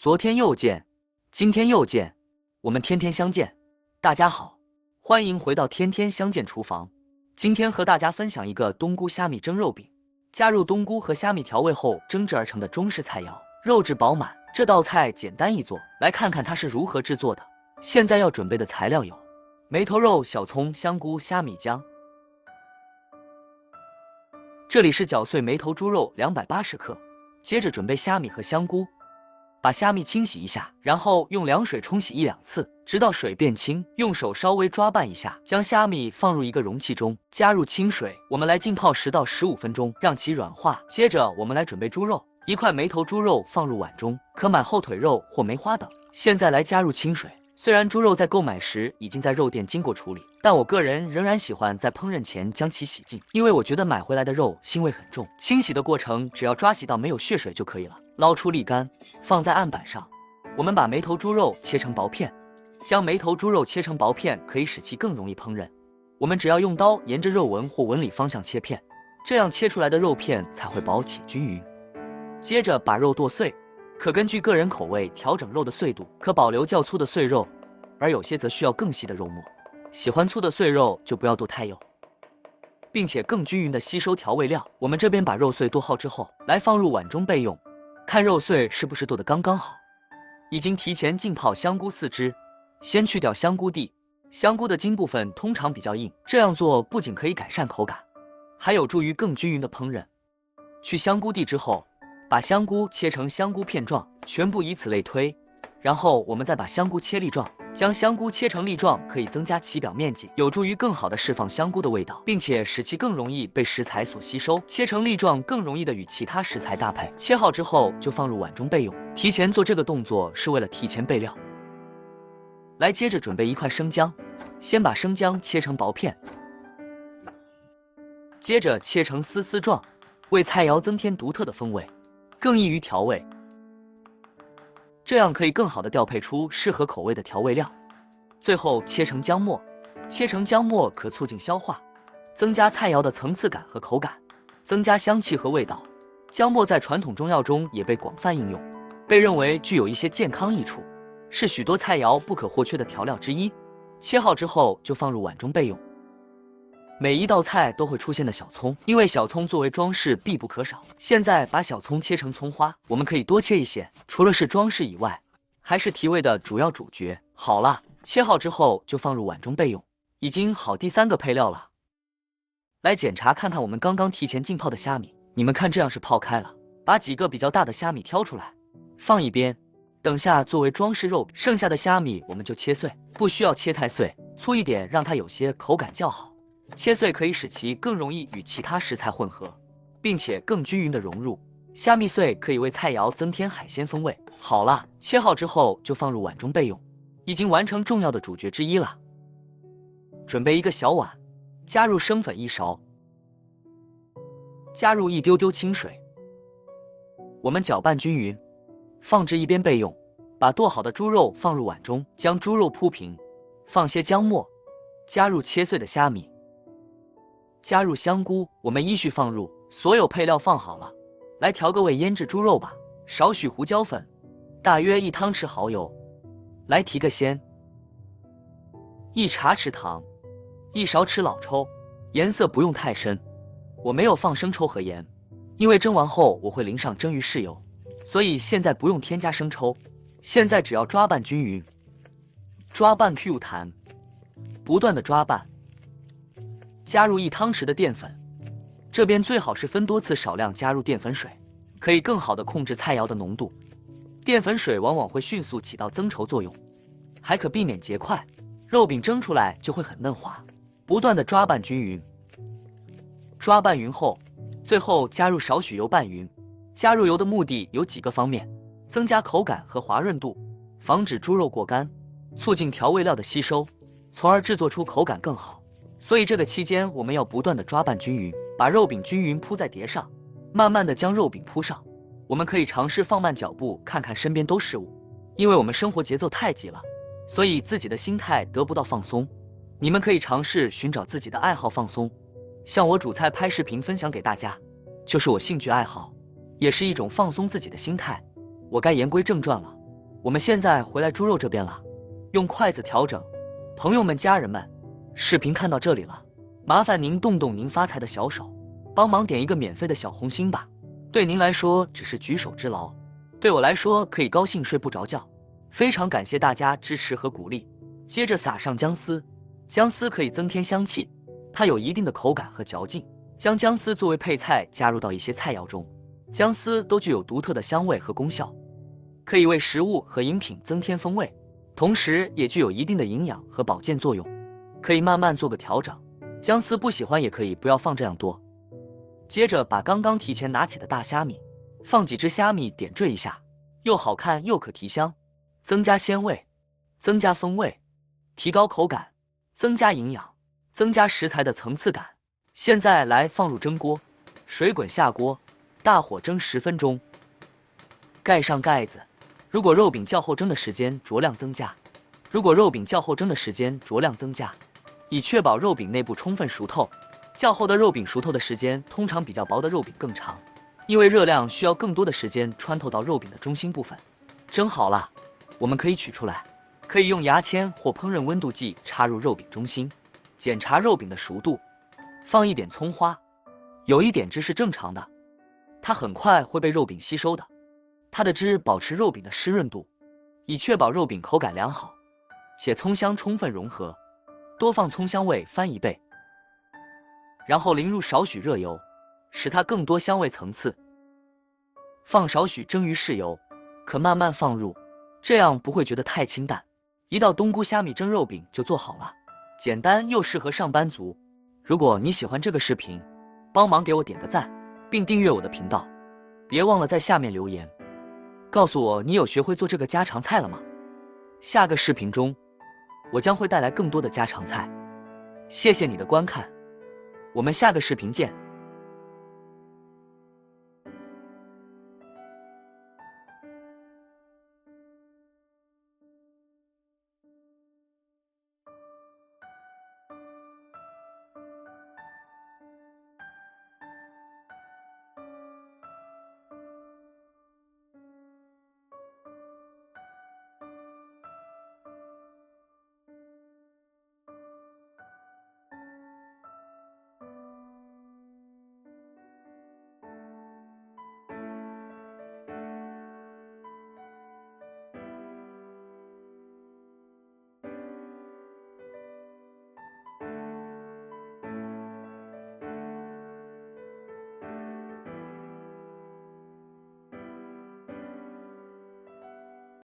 昨天又见，今天又见，我们天天相见。大家好，欢迎回到天天相见厨房。今天和大家分享一个冬菇虾米蒸肉饼，加入冬菇和虾米调味后蒸制而成的中式菜肴，肉质饱满。这道菜简单易做，来看看它是如何制作的。现在要准备的材料有梅头肉、小葱、香菇、虾米姜。这里是搅碎梅头猪肉280克，接着准备虾米和香菇。把虾米清洗一下，然后用凉水冲洗1-2次，直到水变清，用手稍微抓拌一下，将虾米放入一个容器中，加入清水，我们来浸泡10到15分钟，让其软化。接着我们来准备猪肉，1块梅头猪肉放入碗中，可买后腿肉或梅花等。现在来加入清水。虽然猪肉在购买时已经在肉店经过处理，但我个人仍然喜欢在烹饪前将其洗净，因为我觉得买回来的肉腥味很重。清洗的过程只要抓洗到没有血水就可以了。捞出沥干，放在案板上。我们把梅头猪肉切成薄片，将梅头猪肉切成薄片可以使其更容易烹饪。我们只要用刀沿着肉纹或纹理方向切片，这样切出来的肉片才会薄且均匀。接着把肉剁碎，可根据个人口味调整肉的碎度，可保留较粗的碎肉，而有些则需要更细的肉末。喜欢粗的碎肉就不要剁太幼，并且更均匀地吸收调味料。我们这边把肉碎剁好之后，来放入碗中备用。看肉碎是不是剁得刚刚好。已经提前浸泡香菇4只，先去掉香菇蒂。香菇的茎部分通常比较硬，这样做不仅可以改善口感，还有助于更均匀的烹饪。去香菇蒂之后，把香菇切成香菇片状，全部以此类推。然后我们再把香菇切粒状，将香菇切成粒状可以增加其表面积，有助于更好的释放香菇的味道，并且使其更容易被食材所吸收。切成粒状更容易的与其他食材搭配。切好之后就放入碗中备用。提前做这个动作是为了提前备料。来，接着准备1块生姜，先把生姜切成薄片，接着切成丝状，为菜肴增添独特的风味，更易于调味。这样可以更好地调配出适合口味的调味料。最后切成姜末，切成姜末可促进消化，增加菜肴的层次感和口感，增加香气和味道。姜末在传统中药中也被广泛应用，被认为具有一些健康益处，是许多菜肴不可或缺的调料之一。切好之后就放入碗中备用。每一道菜都会出现的小葱，因为小葱作为装饰必不可少。现在把小葱切成葱花，我们可以多切一些，除了是装饰以外，还是提味的主要主角。好了，切好之后就放入碗中备用。已经好第3个配料了。来检查看看我们刚刚提前浸泡的虾米，你们看这样是泡开了。把几个比较大的虾米挑出来，放一边。等下作为装饰肉，剩下的虾米我们就切碎，不需要切太碎，粗一点让它有些口感较好。切碎可以使其更容易与其他食材混合，并且更均匀地融入。虾米碎可以为菜肴增添海鲜风味。好了，切好之后就放入碗中备用。已经完成重要的主角之一了。准备一个小碗，加入生粉1勺，加入一丢丢清水，我们搅拌均匀，放置一边备用。把剁好的猪肉放入碗中，将猪肉铺平，放些姜末，加入切碎的虾米，加入香菇，我们依序放入。所有配料放好了，来调个味，腌制猪肉吧。少许胡椒粉，大约1汤匙蚝油，来提个鲜，1茶匙糖，1勺匙老抽，颜色不用太深。我没有放生抽和盐，因为蒸完后我会淋上蒸鱼豉油，所以现在不用添加生抽。现在只要抓拌均匀，抓拌 Q 弹，不断的抓拌。加入1汤匙的淀粉，这边最好是分多次少量加入淀粉水，可以更好的控制菜肴的浓度。淀粉水往往会迅速起到增稠作用，还可避免结块，肉饼蒸出来就会很嫩滑。不断的抓拌均匀，抓拌匀后，最后加入少许油拌匀。加入油的目的有几个方面：增加口感和滑润度，防止猪肉过干，促进调味料的吸收，从而制作出口感更好。所以这个期间我们要不断的抓拌均匀，把肉饼均匀铺在碟上，慢慢的将肉饼铺上。我们可以尝试放慢脚步，看看身边都是物，因为我们生活节奏太急了，所以自己的心态得不到放松。你们可以尝试寻找自己的爱好放松，像我煮菜拍视频分享给大家，就是我兴趣爱好，也是一种放松自己的心态。我该言归正传了，我们现在回来猪肉这边了，用筷子调整。朋友们、家人们，视频看到这里了，麻烦您动动您发财的小手，帮忙点一个免费的小红心吧。对您来说只是举手之劳，对我来说可以高兴睡不着觉。非常感谢大家支持和鼓励。接着撒上姜丝，姜丝可以增添香气，它有一定的口感和嚼劲。将姜丝作为配菜加入到一些菜肴中，姜丝都具有独特的香味和功效，可以为食物和饮品增添风味，同时也具有一定的营养和保健作用，可以慢慢做个调整。姜丝不喜欢也可以不要放这样多。接着把刚刚提前拿起的大虾米，放几只虾米点缀一下，又好看又可提香，增加鲜味，增加风味，提高口感，增加营养，增加食材的层次感。现在来放入蒸锅，水滚下锅，大火蒸10分钟，盖上盖子。如果肉饼较后蒸的时间酌量增加，以确保肉饼内部充分熟透。较厚的肉饼熟透的时间通常比较薄的肉饼更长，因为热量需要更多的时间穿透到肉饼的中心部分。蒸好了，我们可以取出来，可以用牙签或烹饪温度计插入肉饼中心，检查肉饼的熟度。放一点葱花，有一点汁是正常的，它很快会被肉饼吸收的。它的汁保持肉饼的湿润度，以确保肉饼口感良好，且葱香充分融合。多放葱香味翻1倍，然后淋入少许热油，使它更多香味层次。放少许蒸鱼豉油，可慢慢放入，这样不会觉得太清淡。一道冬菇虾米蒸肉饼就做好了，简单又适合上班族。如果你喜欢这个视频，帮忙给我点个赞，并订阅我的频道。别忘了在下面留言，告诉我你有学会做这个家常菜了吗？下个视频中，我将会带来更多的家常菜。谢谢你的观看，我们下个视频见。